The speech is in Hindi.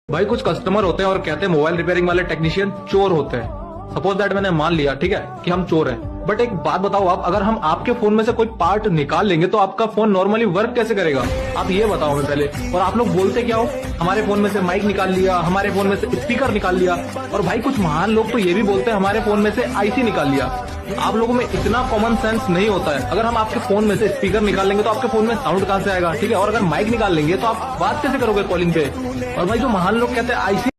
भाई कुछ कस्टमर होते हैं और कहते हैं मोबाइल रिपेयरिंग वाले टेक्नीशियन चोर होते हैं। सपोज दैट मैंने मान लिया, ठीक है, कि हम चोर हैं। बट एक बात बताओ आप, अगर हम आपके फोन में से कोई पार्ट निकाल लेंगे तो आपका फोन नॉर्मली वर्क कैसे करेगा? आप ये बताओ हमें पहले। और आप लोग बोलते क्या हो, हमारे फोन में से माइक निकाल लिया, हमारे फोन में से स्पीकर निकाल लिया। और भाई कुछ महान लोग तो ये भी बोलते हैं हमारे फोन में से आईसी निकाल लिया। आप लोगों में इतना कॉमन सेंस नहीं होता है। अगर हम आपके फोन में से स्पीकर निकाल लेंगे तो आपके फोन में साउंड कहां से आएगा? ठीक है, और अगर माइक निकाल लेंगे तो आप बात कैसे करोगे कॉलिंग पे? और भाई जो महान लोग कहते हैं आईसी